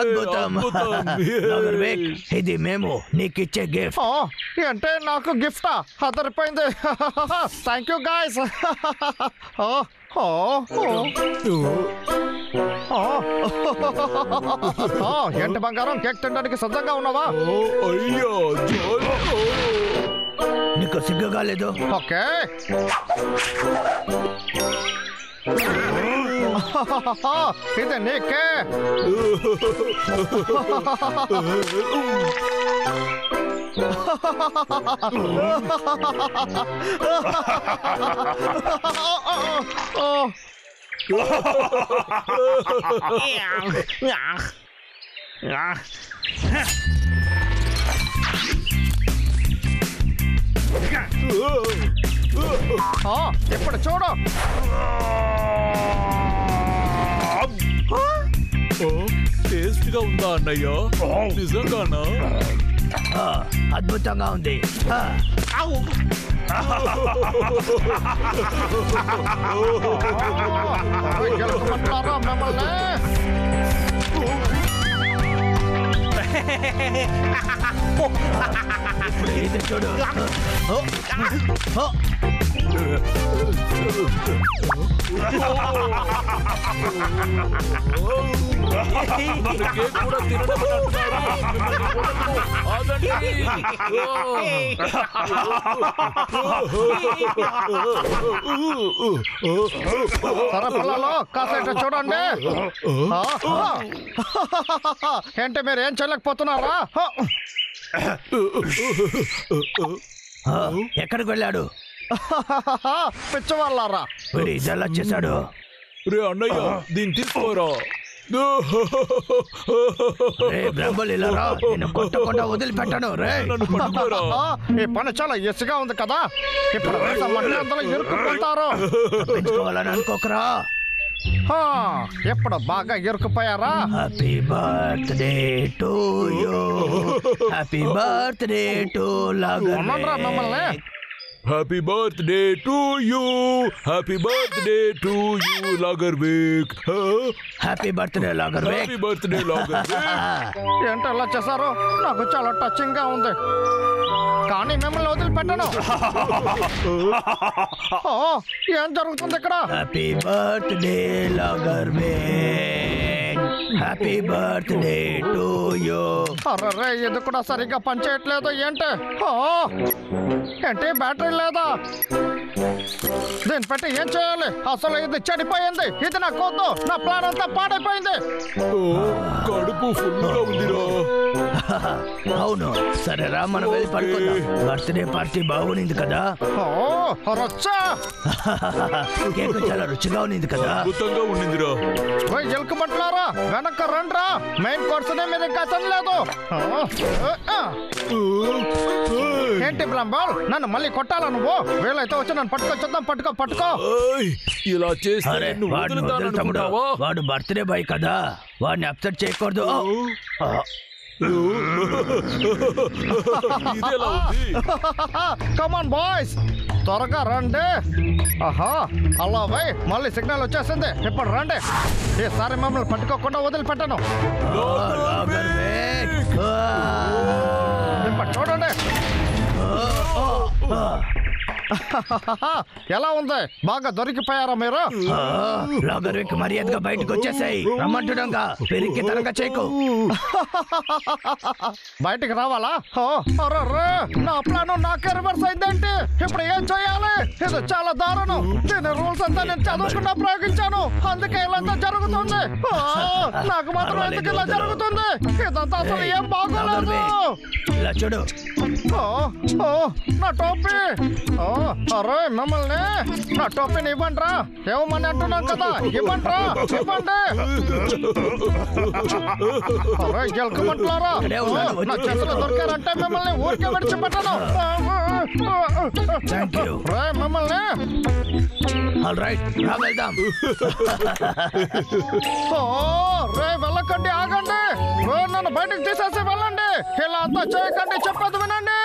అద్భుతం. Logger Wake, ఇది మేము నీకిచ్చే గిఫ్ట్. అంటే నాకు గిఫ్టా? అదరిపోయింది. Thank you guys. ఏంటి బంగారం, కేక్ తినడానికి సిద్ధంగా ఉన్నావా? అయ్యా నీకు సిగ్గుగా లేదు? ఓకే. ఇది నీకే. ఇప్పుడు చూడు. టేస్ట్ గా ఉందా అన్నయ్య? నిజంగానా? అద్భుతంగా ఉంది. మిమ్మల్ని ఇది చూడు. కేక్ కూడా తినడం సరే పిల్లలు, కాసేపు చూడండి. ఏంటి మీరు ఏం చేయలేకపోతున్నారా? ఎక్కడికి వెళ్ళాడు? పిచ్చవాళ్ళారా, వీడు ఇదెలా చేశాడు? రే అన్నయ్య, దీన్ని తీసుకోరా. బ్రంబల్ ఇలా రా, నేను కొట్టకుండా వదిలిపెట్టాను. రే నన్ను పట్టుకోరా. ఈ పని చాలా ఎస్గా ఉంది కదా. ఇప్పుడు అందులో ఇరుక్కుపోతారు. పెంచుకోవాలని అనుకోకరా. ఎప్పుడు బాగా ఇరుక్కుపోయారా? Happy birthday to you, happy birthday to లాగర్. మిమ్మల్ని happy birthday to you, happy birthday to you లాగర్ వేక్. హ్యాపీ బర్త్డే లాగర్ వేక్. హ్యాపీ బర్త్డే లాగర్ వేక్. ఏంటో ఎలా చేశారు? నాకు చాలా టచింగ్ గా ఉంది, కానీ మిమ్మల్ని వదిలిపెట్టను. ఏం జరుగుతుంది ఇక్కడ? హ్యాపీ బర్త్డే లాగర్ వేక్, హ్యాపీ బర్త్డే టు యూ. అర్రే, ఇది కూడా సరిగ్గా పనిచేయట్లేదు. ఏంటి ఏంటి బ్యాటరీ లేదా? దీన్ని పెట్టి ఏం చేయాలి? అసలు ఇది చెడిపోయింది. ఇది నాకు వద్దు. నా ప్లాన్ అంతా పాడైపోయింది. కడుపు ఫుల్గా ఉందిరా. అవును, సరేరా మనం వెళ్ళి పడుకుందాం. బర్త్డే పార్టీ బాగుంది కదా? కేక్ చాలా రుచిగా ఉంది కదా? అద్భుతంగా ఉండిందిరా. ఎలుకమంటున్నారా? వెనక్కి రండ్రా. మెయిన్ కోర్స్ మీరు ఇంకా తినలేదు. ఏంటి బ్రంబల్, నన్ను మళ్ళీ కొట్టాలా నువ్వు? వీళ్ళైతే వచ్చి నన్ను పట్టుకొచ్చేద్దాం. పట్టుకో. ఇలా చేస్తే అరే, వాడిని వదిలి తమ్ముడు. వాడు బర్త్డే బాయ్ కదా, వాడిని అప్సెట్ చేయకూడదు. కమాన్ బాయ్స్, త్వరగా రండి. అలా బై, మళ్ళీ సిగ్నల్ వచ్చేసింది. ఇప్పుడు రండి. ఈసారి మమ్మల్ని పట్టుకోకుండా వదిలిపెట్టను. ఇప్పుడు చూడండి. ఎలా ఉంది? బాగా దొరికిపోయారా మీరు? లాగర్ వేక్, మర్యాదగా బయటకు వచ్చేసాయి. రమ్మంటున్నాగా, పెరిగి తనగా చేయకు. బయటికి రావాలా? నా ప్లాన్ నాకే రివర్స్ అయిందేంటి? ఇప్పుడు ఏం చేయాలి? ఇది చాలా దారుణం. దీని రూల్స్ అంతా నేను చదువుకున్నా ప్రయోగించాను, అందుకే ఇలా జరుగుతుంది. నాకు మాత్రం ఎందుకు ఇలా జరుగుతుంది? ఇదంతా అసలు ఏం బాగోలేదు. ఇలా చూడు. నా టోపీ. అరే మిమ్మల్ని, నా టోపీని ఇవ్వండిరా. ఏమని అంటున్నాను కదా, ఇవ్వండిరా, ఇవ్వండి. అరే గెలకమంటున్నారా? నా చేతిలో దొరికారంటే మిమ్మల్ని ఊరికే విడిచిపెట్టను. రే మిమ్మల్ని. రే వెళ్ళకండి, ఆగండి. నన్ను బయటకు తీసేసి వెళ్ళండి. ఇలా అంతా చేయకండి, చెప్పేది వినండి.